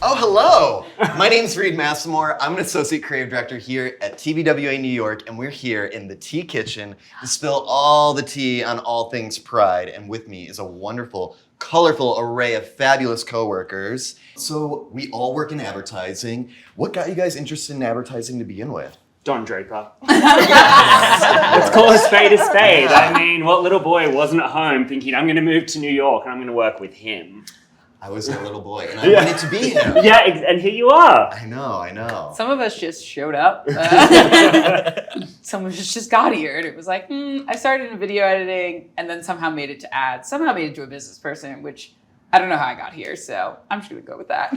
Oh, hello! My name's Reid Masimore. I'm an associate creative director here at TBWA New York, and we're here in the tea kitchen to spill all the tea on all things Pride. And with me is a wonderful, colorful array of fabulous coworkers. So we all work in advertising. What got you guys interested in advertising to begin with? Don Draper. Let's call a spade a spade. I mean, what little boy wasn't at home thinking, I'm going to move to New York and I'm going to work with him? I was a little boy, and I wanted to be him. Yeah, and here you are. I know. Some of us just showed up. Some of us just got here, and it was like, I started in video editing, and then somehow made it to ads, somehow made it to a business person, which I don't know how I got here, so I'm just gonna go with that.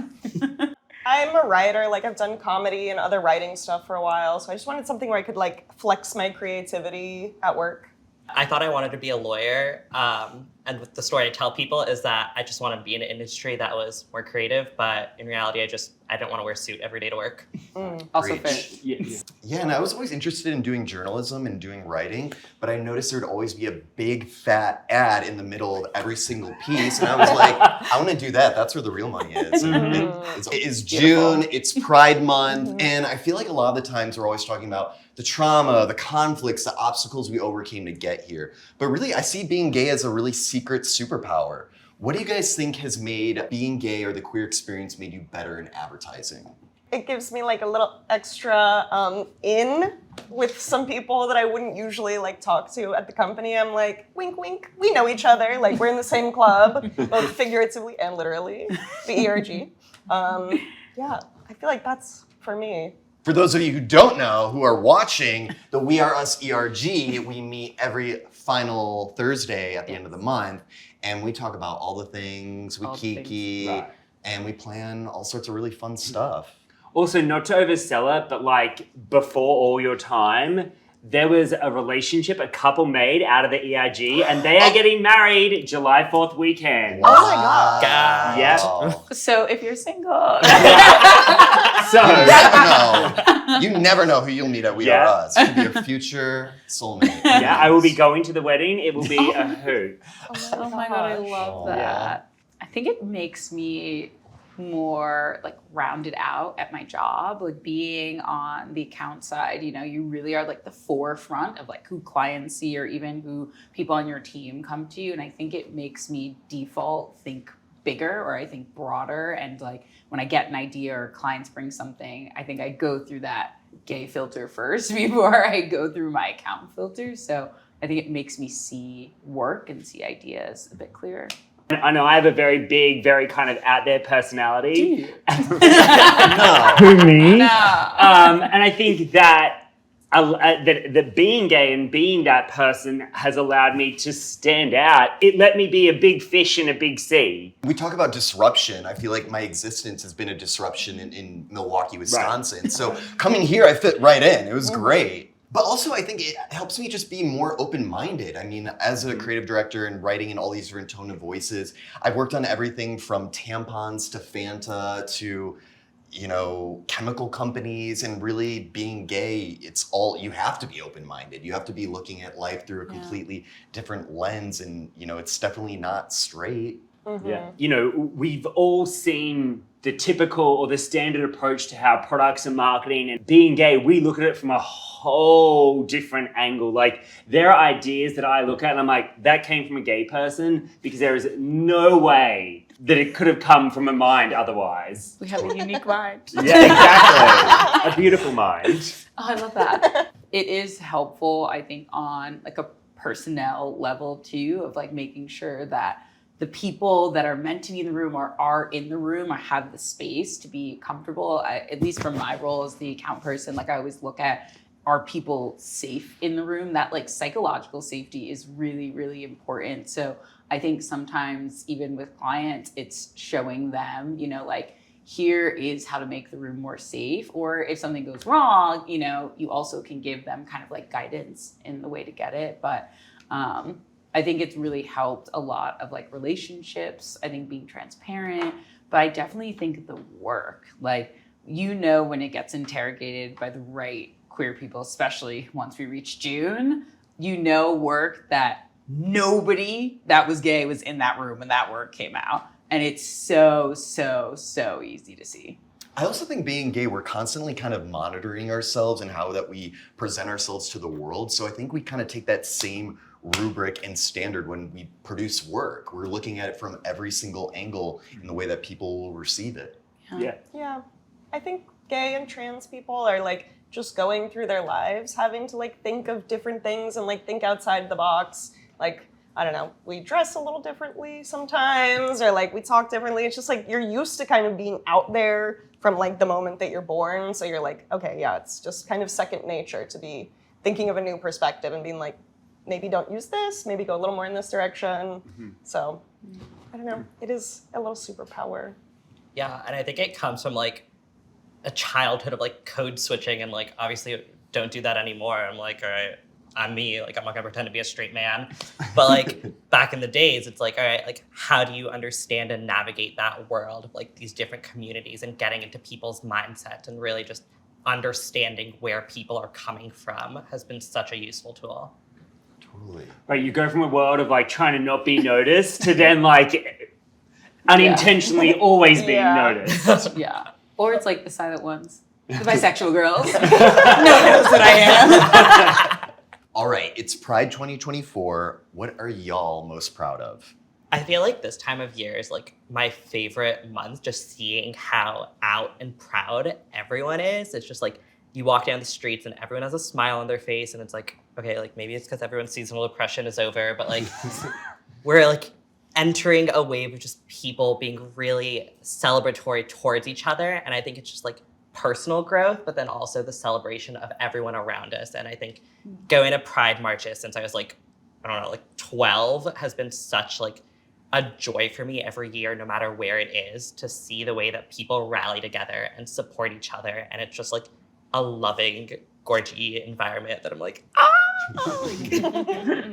I'm a writer, like I've done comedy and other writing stuff for a while, so I just wanted something where I could like flex my creativity at work. I thought I wanted to be a lawyer, and the story I tell people is that I just want to be in an industry that was more creative, but in reality, I don't want to wear a suit every day to work. Also fair. Yeah, and I was always interested in doing journalism and doing writing, but I noticed there would always be a big fat ad in the middle of every single piece, and I was like, I want to do that. That's where the real money is. It is June, it's Pride Month, and I feel like a lot of the times we're always talking about the trauma, the conflicts, the obstacles we overcame to get here. But really, I see being gay as a really secret superpower. What do you guys think has made being gay or the queer experience made you better in advertising? It gives me like a little extra in with some people that I wouldn't usually like talk to at the company. I'm like, wink, wink, we know each other. Like we're in the same club, both figuratively and literally, the ERG. Yeah, I feel like that's for me. For those of you who don't know, who are watching the We Are Us ERG, we meet every final Thursday at the end of the month, and we talk about all the things, we kiki, and we plan all sorts of really fun stuff. Also, not to oversell it, but like before all your time, there was a relationship a couple made out of the ERG, and they are getting married July 4th weekend. Wow. Oh my God. Yeah. So if you're single. So You never know who you'll meet at We Are Us. It could be a future soulmate. Yeah, I will be going to the wedding. It will be a hoot. Oh my God, I love that. Yeah. I think it makes me more like rounded out at my job, like being on the account side, you really are like the forefront of like who clients see or even who people on your team come to you. And I think it makes me default think bigger, or I think broader. And like when I get an idea or clients bring something, I think I go through that gay filter first before I go through my account filter. So I think it makes me see work and see ideas a bit clearer. I know I have a very big, very kind of out there personality. Do you? No. Who, me? No. And I think that that being gay and being that person has allowed me to stand out. It let me be a big fish in a big sea. We talk about disruption. I feel like my existence has been a disruption in Milwaukee, Wisconsin. Right. So coming here, I fit right in. It was great. But also, I think it helps me just be more open-minded. I mean, as a creative director and writing in all these different tone of voices, I've worked on everything from tampons to Fanta to, chemical companies, and really being gay, it's all, you have to be open-minded. You have to be looking at life through a completely different lens, and, it's definitely not straight. Yeah. We've all seen the typical or the standard approach to how products are marketing, and being gay, we look at it from a whole different angle. Like there are ideas that I look at and I'm like, that came from a gay person, because there is no way that it could have come from a mind otherwise. We have a unique mind. Yeah, exactly. A beautiful mind. Oh, I love that. It is helpful, I think, on like a personnel level too, of like making sure that the people that are meant to be in the room are in the room or have the space to be comfortable. At least from my role as the account person, like I always look at, are people safe in the room? That like psychological safety is really, really important. So I think sometimes even with clients, it's showing them, like here is how to make the room more safe. Or if something goes wrong, you also can give them kind of like guidance in the way to get it. But I think it's really helped a lot of like relationships, I think being transparent, but I definitely think the work, like, when it gets interrogated by the right queer people, especially once we reach June, work that nobody that was gay was in that room when that work came out. And it's so easy to see. I also think being gay, we're constantly kind of monitoring ourselves and how that we present ourselves to the world. So I think we kind of take that same rubric and standard when we produce work. We're looking at it from every single angle in the way that people will receive it. Yeah. I think gay and trans people are like just going through their lives having to like think of different things and like think outside the box. Like, I don't know, we dress a little differently sometimes, or like we talk differently. It's just like you're used to kind of being out there from like the moment that you're born. So you're like, okay, yeah, it's just kind of second nature to be thinking of a new perspective and being like, maybe don't use this, maybe go a little more in this direction. So I don't know, it is a little superpower. Yeah, and I think it comes from like a childhood of like code switching, and like obviously don't do that anymore. I'm like, all right, I'm me, like I'm not gonna pretend to be a straight man. But like back in the days, it's like, all right, like how do you understand and navigate that world of like these different communities and getting into people's mindset and really just understanding where people are coming from has been such a useful tool. Totally. Right, you go from a world of like trying to not be noticed to then like unintentionally always being noticed. Yeah. Or it's like the silent ones, the bisexual girls. No one knows that I am. All right, it's Pride 2024. What are y'all most proud of? I feel like this time of year is like my favorite month, just seeing how out and proud everyone is. It's just like you walk down the streets and everyone has a smile on their face, and it's like, okay, like maybe it's because everyone's seasonal depression is over, but like we're like entering a wave of just people being really celebratory towards each other. And I think it's just like personal growth, but then also the celebration of everyone around us. And I think going to Pride marches since I was like, I don't know, like 12 has been such like a joy for me every year, no matter where it is, to see the way that people rally together and support each other. And it's just like a loving, gorgy environment that I'm like,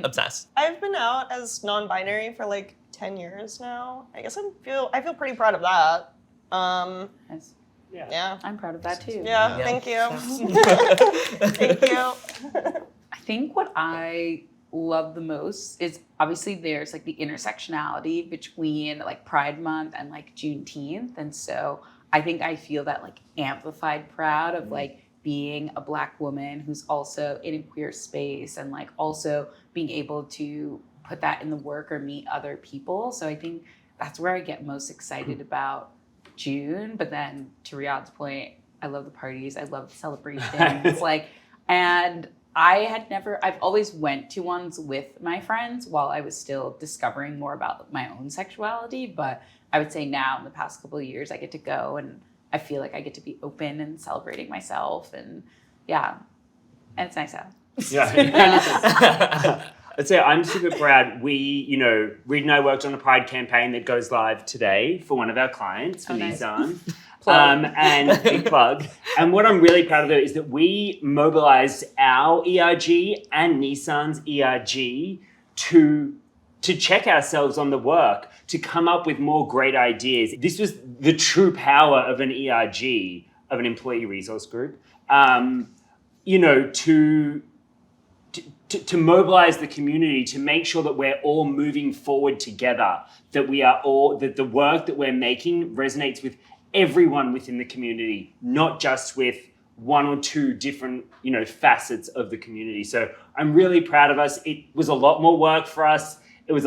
obsessed. I've been out as non-binary for like 10 years now. I guess I feel pretty proud of that. Nice. Yeah. I'm proud of that too. Yeah. Thank you. Thank you. I think what I love the most is obviously there's like the intersectionality between like Pride Month and like Juneteenth. And so I think I feel that like amplified proud of like being a Black woman who's also in a queer space and like also being able to put that in the work or meet other people. So I think that's where I get most excited about June. But then to Riyad's point, I love the parties. I love the celebrations. And I've always went to ones with my friends while I was still discovering more about my own sexuality. But I would say now in the past couple of years, I get to go and I feel like I get to be open and celebrating myself. And yeah, and it's nice out. Yeah. I'd say I'm super proud. Reid and I worked on a Pride campaign that goes live today for one of our clients, for Nissan. And big plug. And what I'm really proud of though is that we mobilized our ERG and Nissan's ERG to check ourselves on the work, to come up with more great ideas. This was the true power of an ERG, of an employee resource group, to mobilize the community, to make sure that we're all moving forward together, that the work that we're making resonates with everyone within the community, not just with one or two different, facets of the community. So I'm really proud of us. It was a lot more work for us. It was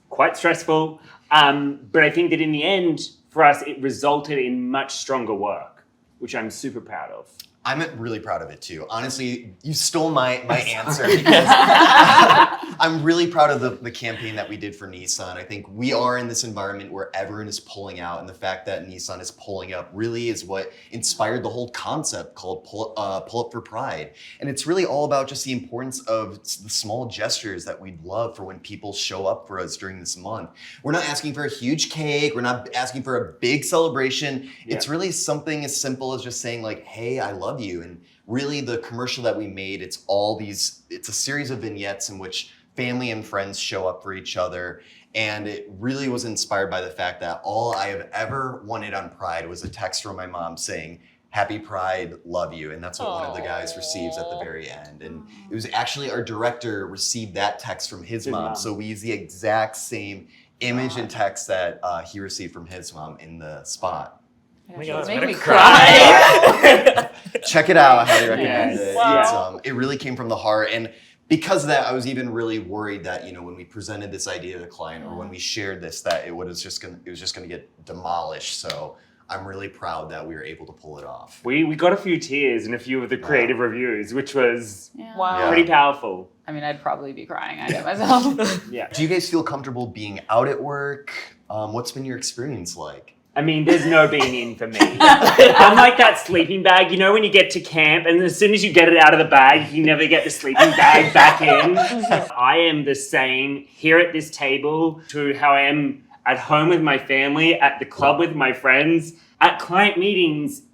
quite stressful. But I think that in the end, for us, it resulted in much stronger work, which I'm super proud of. I'm really proud of it too. Honestly, you stole my answer because I'm really proud of the campaign that we did for Nissan. I think we are in this environment where everyone is pulling out, and the fact that Nissan is pulling up really is what inspired the whole concept called Pull Up for Pride. And it's really all about just the importance of the small gestures that we'd love for when people show up for us during this month. We're not asking for a huge cake. We're not asking for a big celebration. Yeah. It's really something as simple as just saying like, hey, I love you. And really the commercial that we made, it's a series of vignettes in which family and friends show up for each other. And it really was inspired by the fact that all I have ever wanted on Pride was a text from my mom saying, Happy Pride, love you. And that's what one of the guys receives at the very end. And it was actually our director received that text from his mom. So we used the exact same image and text that he received from his mom in the spot. Oh my God, It's I'm making me gonna cry. Check it out. I highly recommend Yes. it. Wow. It really came from the heart. And because of that, I was even really worried that, when we presented this idea to the client or when we shared this, that it was just gonna get demolished. So I'm really proud that we were able to pull it off. We got a few tears in a few of the creative reviews, which was Wow. Yeah. pretty powerful. I mean, I'd probably be crying. I know myself. Yeah. Do you guys feel comfortable being out at work? What's been your experience like? I mean, there's no being in for me. I'm like that sleeping bag, when you get to camp and as soon as you get it out of the bag, you never get the sleeping bag back in. I am the same here at this table to how I am at home with my family, at the club with my friends, at client meetings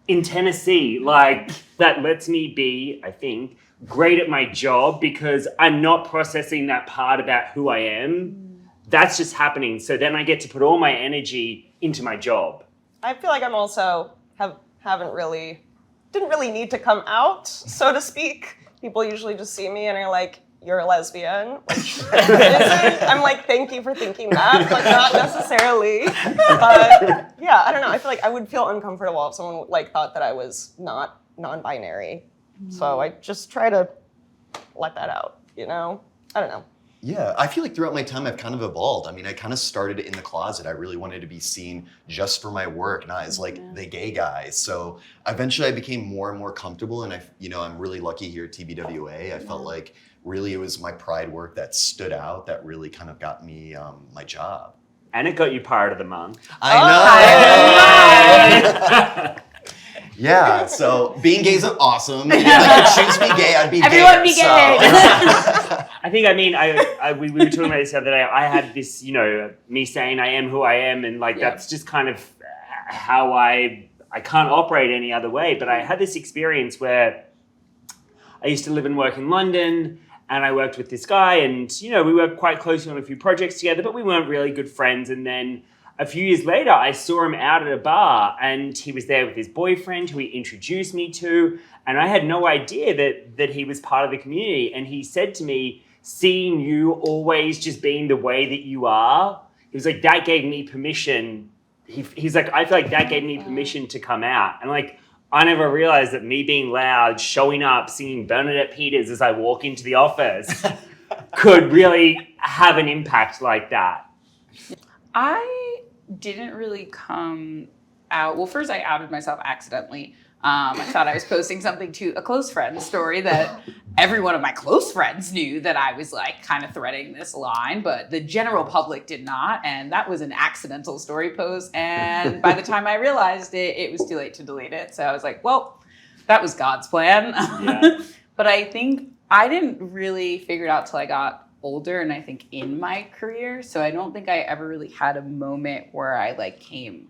in Tennessee. Like, that lets me be, I think, great at my job because I'm not processing that part about who I am. That's just happening. So then I get to put all my energy into my job. I feel like I'm also didn't really need to come out, so to speak. People usually just see me and are like, "You're a lesbian," which isn't. I'm like, "Thank you for thinking that," but not necessarily. But yeah, I don't know. I feel like I would feel uncomfortable if someone thought that I was not non-binary. So I just try to let that out. I don't know. Yeah, I feel like throughout my time I've kind of evolved. I mean, I kind of started in the closet. I really wanted to be seen just for my work, not as the gay guy. So eventually I became more and more comfortable, and I'm really lucky here at TBWA. I felt like really it was my pride work that stood out, that really kind of got me my job. And it got you Pirate of the Month. I know. Yeah, so being gay is awesome. If I could choose to be gay, I'd be gay. Everyone be gay. I think, we were talking about this the other day. I had this, me saying I am who I am, and that's just kind of how I can't operate any other way. But I had this experience where I used to live and work in London, and I worked with this guy, and, we worked quite closely on a few projects together, but we weren't really good friends. And then a few years later, I saw him out at a bar, and he was there with his boyfriend, who he introduced me to, and I had no idea that he was part of the community. And he said to me, "Seeing you always just being the way that you are," he was like, "that gave me permission." He's like, "I feel like that gave me permission to come out." And I never realized that me being loud, showing up, singing Bernadette Peters as I walk into the office could really have an impact like that. I didn't really come out. Well, first I outed myself accidentally. I thought I was posting something to a close friend story that every one of my close friends knew that I was kind of threading this line, but the general public did not. And that was an accidental story post. And by the time I realized it, it was too late to delete it. So I was like, well, that was God's plan. Yeah. But I think I didn't really figure it out till I got older, and I think in my career. So I don't think I ever really had a moment where I came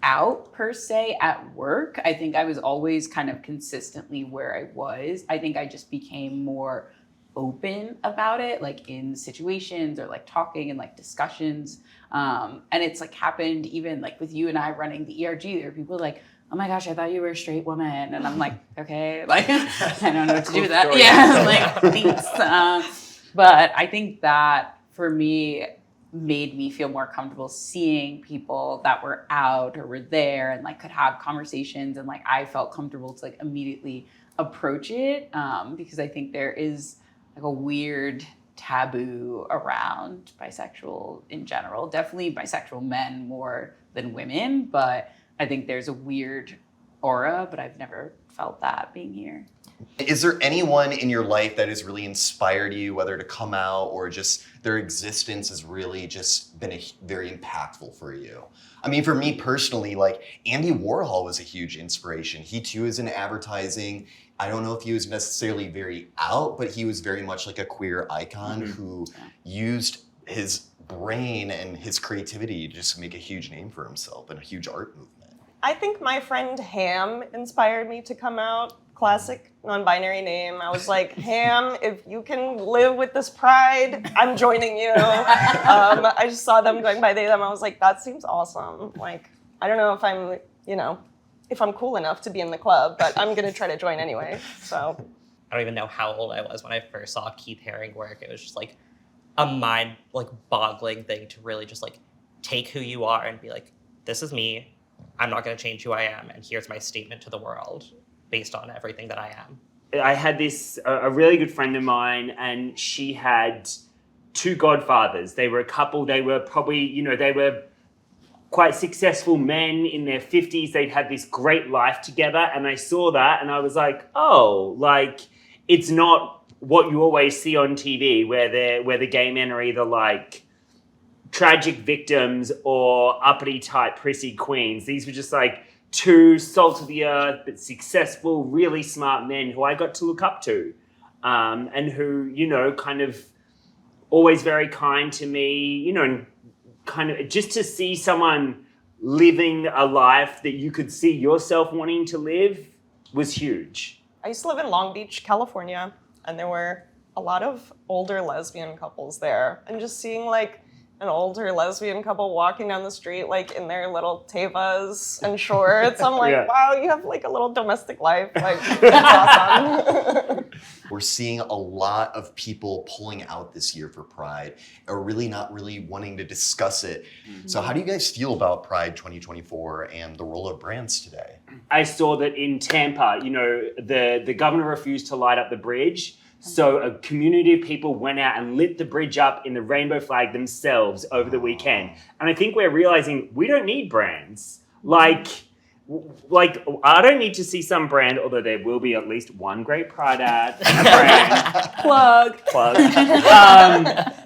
out per se at work. I think I was always kind of consistently where I was. I think I just became more open about it, in situations or talking and discussions. And it's happened even with you and I running the ERG. There are people "Oh my gosh, I thought you were a straight woman," and I'm like, okay, I don't know what to do with that. Story. Yeah, thanks. But I think that for me made me feel more comfortable seeing people that were out or were there and could have conversations, and I felt comfortable to immediately approach it, because I think there is a weird taboo around bisexual in general. Definitely bisexual men more than women, but I think there's a weird aura, but I've never felt that being here. Is there anyone in your life that has really inspired you, whether to come out or just their existence has really just been very impactful for you? I mean, for me personally, Andy Warhol was a huge inspiration. He too is in advertising. I don't know if he was necessarily very out, but he was very much a queer icon who used his brain and his creativity to just make a huge name for himself and a huge art movement. I think my friend Ham inspired me to come out. Classic non-binary name. I was like, "Ham, if you can live with this pride, I'm joining you." I just saw them going by they, them. I was like, that seems awesome. I don't know if I'm, if I'm cool enough to be in the club, but I'm going to try to join anyway. So I don't even know how old I was when I first saw Keith Haring work. It was just a mind like boggling thing to really just like take who you are and be like, this is me. I'm not going to change who I am. And here's my statement to the world based on everything that I am. I had a really good friend of mine, and she had 2 godfathers. They were a couple. They were probably, they were quite successful men in their 50s. They'd had this great life together. And I saw that and I was like, oh, like, it's not what you always see on TV where the gay men are either like tragic victims or uppity type prissy queens. These were just like 2 salt of the earth but successful, really smart men who I got to look up to, and who, kind of always very kind to me, and kind of just to see someone living a life that you could see yourself wanting to live was huge. I used to live in Long Beach, California, and there were a lot of older lesbian couples there. And just seeing like an older lesbian couple walking down the street like in their little tevas and shorts, I'm like, Yeah. wow, you have like a little domestic life. Like, that's awesome. We're seeing a lot of people pulling out this year for Pride, or really not really wanting to discuss it. So how do you guys feel about Pride 2024 and the role of brands today? I saw that in Tampa, the governor refused to light up the bridge. So a community of people went out and lit the bridge up in the rainbow flag themselves over the weekend. And I think we're realizing we don't need brands. Like I don't need to see some brand, although there will be at least one great Pride ad, a brand. Plug.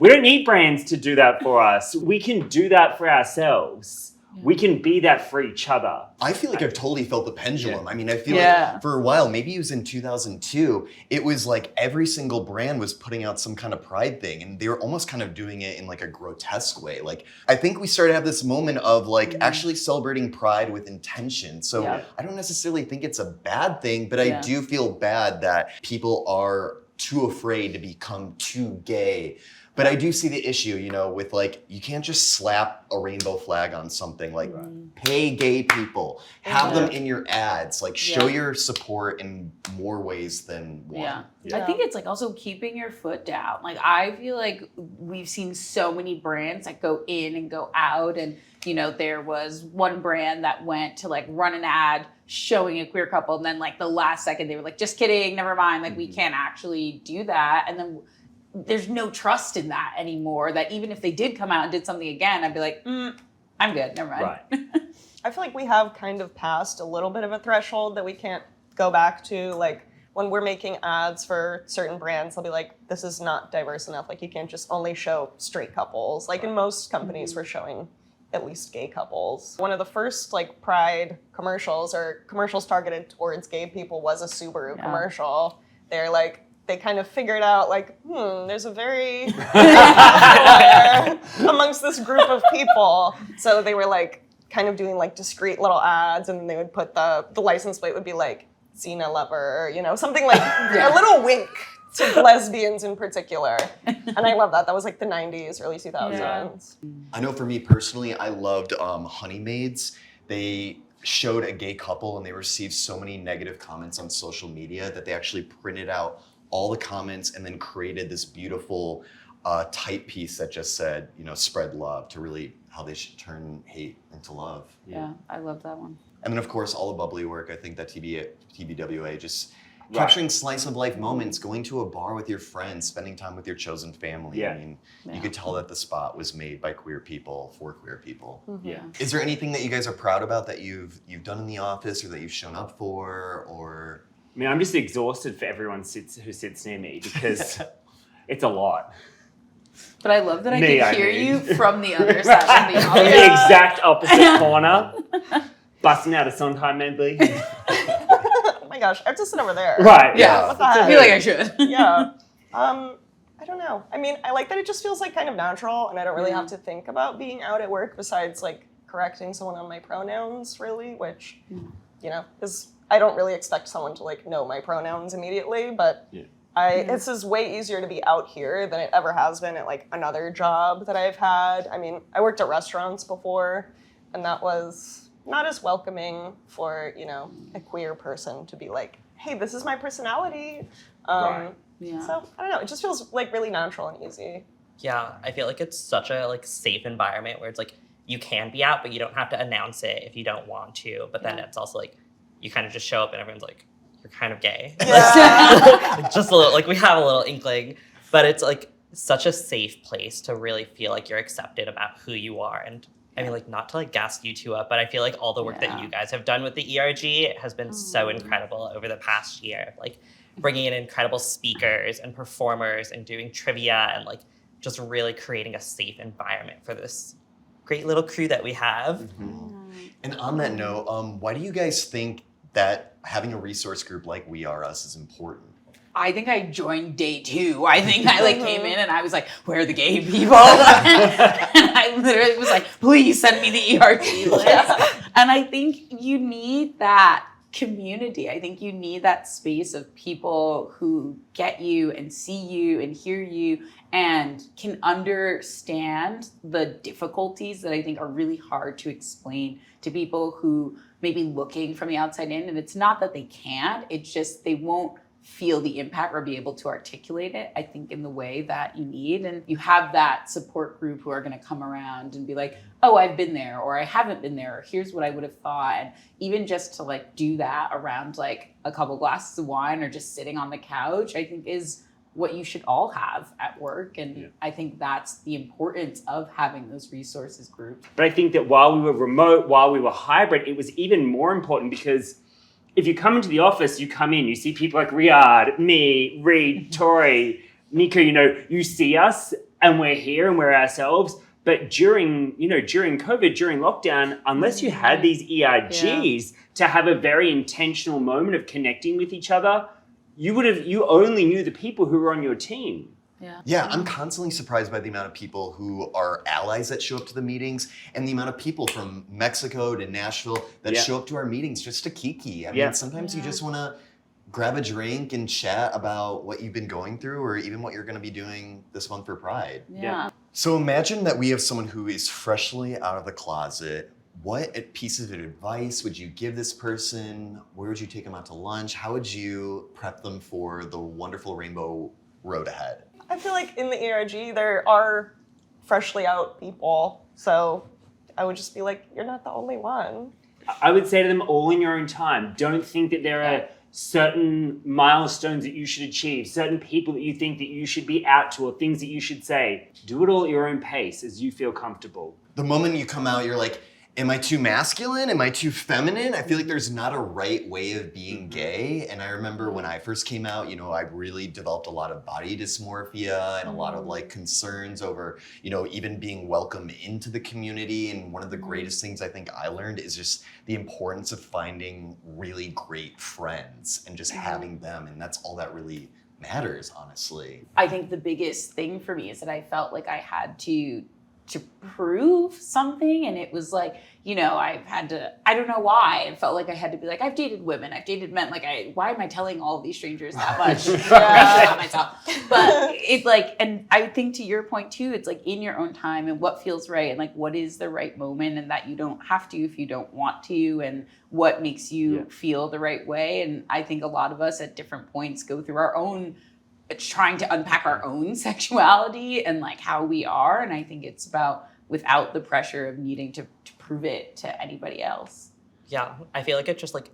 We don't need brands to do that for us. We can do that for ourselves. We can be that for each other. I feel like I've totally felt the pendulum. Yeah. I mean, I feel like for a while, maybe it was in 2002, it was like every single brand was putting out some kind of Pride thing, and they were almost kind of doing it in like a grotesque way. Like, I think we started to have this moment of like actually celebrating Pride with intention. So I don't necessarily think it's a bad thing, but I do feel bad that people are too afraid to become too gay. But I do see the issue, with like, you can't just slap a rainbow flag on something. Like, pay gay people, have them in your ads, like show your support in more ways than one. I think it's like also keeping your foot down. Like, I feel like we've seen so many brands that go in and go out, and there was one brand that went to like run an ad showing a queer couple, and then like the last second they were like, just kidding, never mind, like we can't actually do that. And then there's no trust in that anymore, that even if they did come out and did something again, I'd be like, I'm good, never mind. Right. I feel like we have kind of passed a little bit of a threshold that we can't go back to. Like, when we're making ads for certain brands, they'll be like, this is not diverse enough. Like, you can't just only show straight couples. Like, in most companies, we're showing at least gay couples. One of the first like Pride commercials or commercials targeted towards gay people was a Subaru commercial. They're like, they kind of figured out like, there's a very amongst this group of people. So they were like kind of doing like discreet little ads, and then they would put the license plate would be like Xena lover, something like a little wink to lesbians in particular. And I love that. That was like the 90s, early 2000s. I know for me personally, I loved Honey Maids. They showed a gay couple and they received so many negative comments on social media that they actually printed out all the comments and then created this beautiful typepiece that just said, spread love, to really how they should turn hate into love. Yeah, I love that one. And then of course, all the bubbly work. I think that TBWA just capturing slice of life moments, going to a bar with your friends, spending time with your chosen family. I mean, you could tell that the spot was made by queer people for queer people. Is there anything that you guys are proud about that you've done in the office or that you've shown up for, or? I mean, I'm just exhausted for everyone who sits near me because it's a lot. But I love that I can hear you from the other side of the From office. the exact opposite corner, busting out a Sondheim medley. Oh my gosh, I have to sit over there. Right. Yeah. What the heck? I feel like I should. Yeah. I don't know. I mean, I like that it just feels like kind of natural, and I don't really have to think about being out at work besides like correcting someone on my pronouns, really, which, is, I don't really expect someone to like know my pronouns immediately, but this is way easier to be out here than it ever has been at like another job that I've had. I mean, I worked at restaurants before, and that was not as welcoming for, a queer person to be like, hey, this is my personality. So, I don't know, it just feels like really natural and easy. Yeah, I feel like it's such a like safe environment where it's like you can be out, but you don't have to announce it if you don't want to. But then it's also like you kind of just show up and everyone's like, you're kind of gay. Yeah. Just a little, like we have a little inkling, but it's like such a safe place to really feel like you're accepted about who you are. And I mean, like, not to like gas you two up, but I feel like all the work that you guys have done with the ERG has been so incredible over the past year. Like bringing in incredible speakers and performers and doing trivia and like just really creating a safe environment for this great little crew that we have. And on that note, why do you guys think that having a resource group like We Are Us is important? I think I joined day 2. I think I like came in and I was like, where are the gay people? And I literally was like, please send me the ERG list. And I think you need that community. I think you need that space of people who get you and see you and hear you and can understand the difficulties that I think are really hard to explain to people who may be looking from the outside in. And it's not that they can't, it's just they won't feel the impact or be able to articulate it, I think, in the way that you need. And you have that support group who are going to come around and be like, oh, I've been there, or I haven't been there, or here's what I would have thought. And even just to like do that around like a couple glasses of wine or just sitting on the couch, I think is what you should all have at work. And I think that's the importance of having those resources groups. But I think that while we were remote, while we were hybrid, it was even more important because if you come into the office, you come in, you see people like Riyad, me, Reid, Tori, Nico, you see us and we're here and we're ourselves. But during COVID, during lockdown, unless you had these ERGs to have a very intentional moment of connecting with each other, you only knew the people who were on your team. Yeah, I'm constantly surprised by the amount of people who are allies that show up to the meetings and the amount of people from Mexico to Nashville that show up to our meetings just to kiki. I mean, sometimes you just want to grab a drink and chat about what you've been going through or even what you're going to be doing this month for Pride. Yeah. So imagine that we have someone who is freshly out of the closet. What pieces of advice would you give this person? Where would you take them out to lunch? How would you prep them for the wonderful rainbow road ahead? I feel like in the ERG, there are freshly out people. So I would just be like, you're not the only one. I would say to them, all in your own time. Don't think that there are certain milestones that you should achieve, certain people that you think that you should be out to, or things that you should say. Do it all at your own pace as you feel comfortable. The moment you come out, you're like, am I too masculine? Am I too feminine? I feel like there's not a right way of being gay. And I remember when I first came out, I really developed a lot of body dysmorphia and a lot of like concerns over, even being welcome into the community. And one of the greatest things I think I learned is just the importance of finding really great friends and just having them. And that's all that really matters, honestly. I think the biggest thing for me is that I felt like I had to prove something, and it was like, I've had to, I don't know why, it felt like I had to be like, I've dated women, I've dated men, like why am I telling all of these strangers that much about myself? But it's like, and I think to your point too, it's like in your own time and what feels right and like what is the right moment, and that you don't have to if you don't want to, and what makes you feel the right way. And I think a lot of us at different points go through our own trying to unpack our own sexuality and like how we are. And I think it's about without the pressure of needing to prove it to anybody else. Yeah, I feel like it's just like,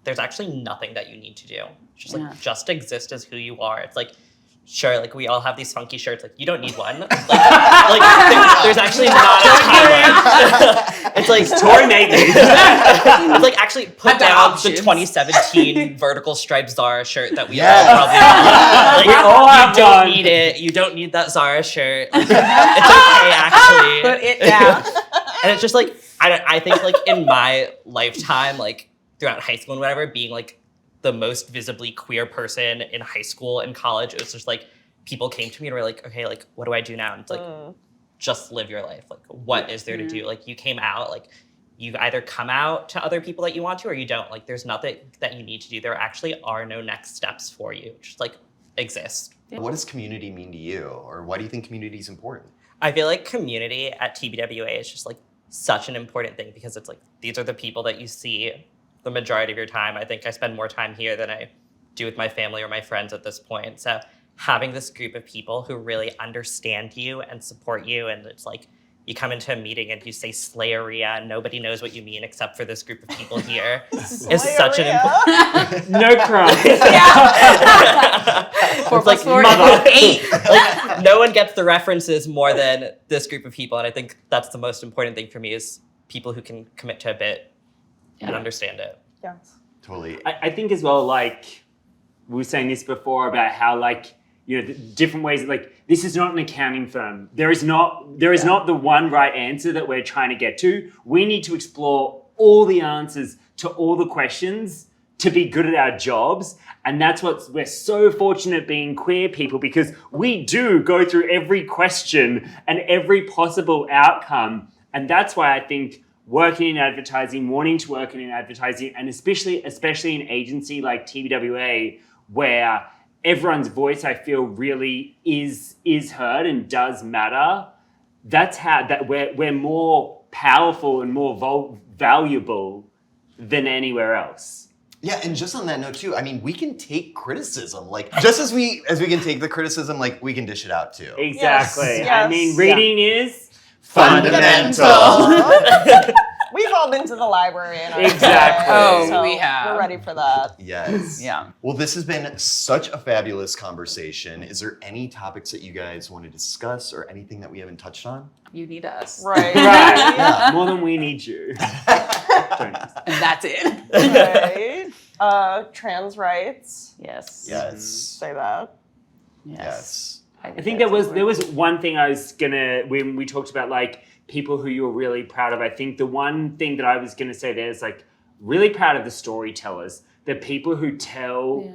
there's actually nothing that you need to do. Just like, just exist as who you are. It's like, sure, like we all have these funky shirts, like you don't need one. Like there's actually not a time. It's like Tori made these. It's like actually put down the 2017 vertical striped Zara shirt that we all probably We all have you don't done. need it. You don't need that Zara shirt. Like, it's okay, actually. Put it down. And it's just like, I think like in my lifetime, like throughout high school and whatever, being like the most visibly queer person in high school and college, it was just like people came to me and were like, okay, like what do I do now? And it's like, just live your life. Like what is there to do? Like you came out, like you either come out to other people that you want to or you don't. Like there's nothing that you need to do. There actually are no next steps for you. Just like exist. What does community mean to you? Or why do you think community is important? I feel like community at TBWA is just like such an important thing because it's like, these are the people that you see the majority of your time. I think I spend more time here than I do with my family or my friends at this point. So having this group of people who really understand you and support you, and it's like you come into a meeting and you say Slayeria and nobody knows what you mean except for this group of people here is such an important No crumbs. it's like mother 8. Like no one gets the references more than this group of people, and I think that's the most important thing for me is people who can commit to a bit and understand it. Yes. Totally. I think as well, like, we were saying this before about how, like, you know, the different ways, like, this is not an accounting firm. There is not the one right answer that we're trying to get to. We need to explore all the answers to all the questions to be good at our jobs. And that's what we're so fortunate being queer people, because we do go through every question and every possible outcome. And that's why I think working in advertising, wanting to work in advertising, and especially an agency like TBWA, where everyone's voice, I feel, really is heard and does matter. That's how that we're more powerful and more valuable than anywhere else. Yeah, and just on that note too, I mean, we can take criticism. Like, just as we can take the criticism, like, we can dish it out too. Exactly. Yes, I mean, reading is fundamental. We've all been to the library in our Exactly. day, Oh, we have. We're ready for that. Yes. Yeah. Well, this has been such a fabulous conversation. Is there any topics that you guys want to discuss or anything that we haven't touched on? You need us. Right. right. Yeah. More than we need you. Don't us. And that's it. Right. Trans rights. Yes. Yes. Say that. Yes. I think there was one thing I was gonna, when we talked about like people who you were really proud of, I think the one thing that I was gonna say there is like really proud of the storytellers, the people who tell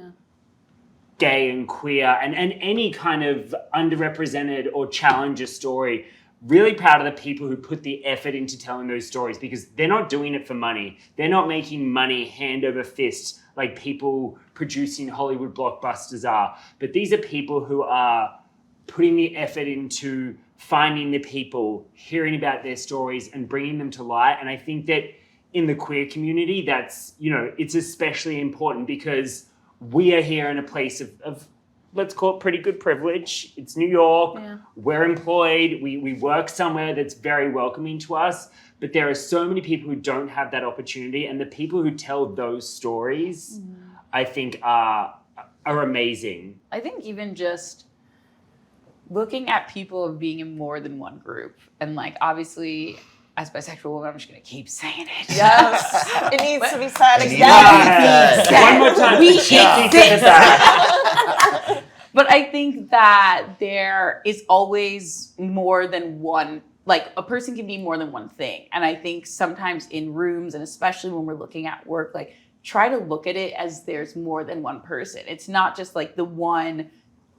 gay and queer and any kind of underrepresented or challenger story. Really proud of the people who put the effort into telling those stories, because they're not doing it for money. They're not making money hand over fist like people producing Hollywood blockbusters are. But these are people who are putting the effort into finding the people, hearing about their stories and bringing them to light. And I think that in the queer community, that's, you know, it's especially important because we are here in a place of let's call it pretty good privilege. It's New York. Yeah. We're employed. We work somewhere that's very welcoming to us. But there are so many people who don't have that opportunity. And the people who tell those stories, I think, are amazing. I think even just looking at people of being in more than one group. And like, obviously, as a bisexual woman, I'm just going to keep saying it. Yes. It needs to be said again. Yes. One more time. We Cheesy exist. that. But I think that there is always more than one, like a person can be more than one thing. And I think sometimes in rooms, and especially when we're looking at work, like try to look at it as there's more than one person. It's not just like the one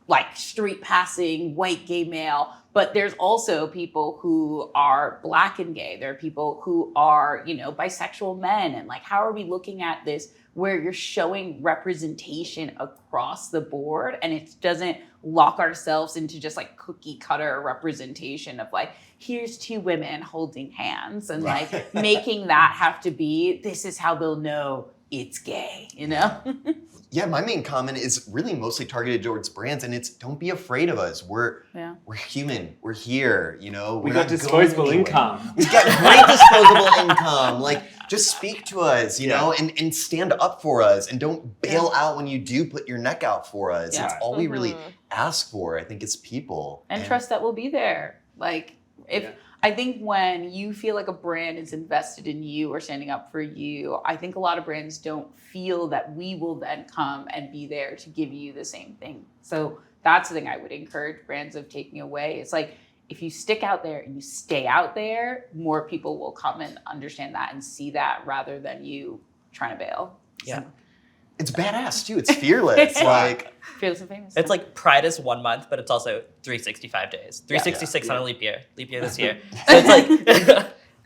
like street passing white gay male, but there's also people who are Black and gay. There are people who are, you know, bisexual men. And like, how are we looking at this where you're showing representation across the board and it doesn't lock ourselves into just like cookie cutter representation of like, here's two women holding hands and like making that have to be, this is how they'll know it's gay, you know? Yeah, my main comment is really mostly targeted towards brands, and it's don't be afraid of us. We're human. We're here. You know, We got disposable income. We've got great disposable income. Like, just speak to us, you know, and stand up for us, and don't bail out when you do put your neck out for us. Yeah. It's all we really ask for. I think it's people And trust that we'll be there. Like, if I think when you feel like a brand is invested in you or standing up for you, I think a lot of brands don't feel that we will then come and be there to give you the same thing. So that's the thing I would encourage brands of taking away. It's like, if you stick out there and you stay out there, more people will come and understand that and see that rather than you trying to bail. Yeah. It's badass too. It's fearless. Like, Fearless and famous. It's like Pride is 1 month, but it's also 365 days. 366 on a leap year this year. So it's like,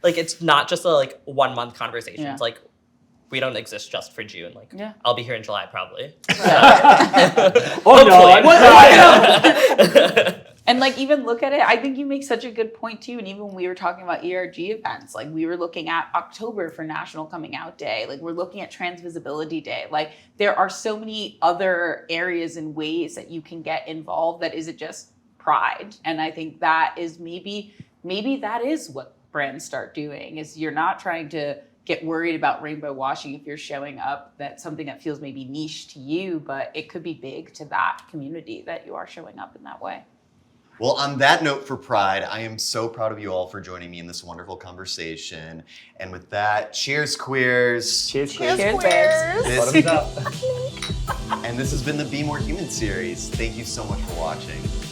like it's not just a like 1 month conversation. Yeah. It's like, we don't exist just for June. Like, Yeah. I'll be here in July probably. Oh no! And And like even look at it, I think you make such a good point too. And even when we were talking about ERG events, like we were looking at October for National Coming Out Day, like we're looking at Trans Visibility Day. Like there are so many other areas and ways that you can get involved that isn't just Pride. And I think that is maybe that is what brands start doing, is you're not trying to get worried about rainbow washing if you're showing up that's something that feels maybe niche to you, but it could be big to that community that you are showing up in that way. Well, on that note for Pride, I am so proud of you all for joining me in this wonderful conversation. And with that, cheers, queers. Cheers, Cheers, Chris. queers. This, and this has been the Be More Human series. Thank you so much for watching.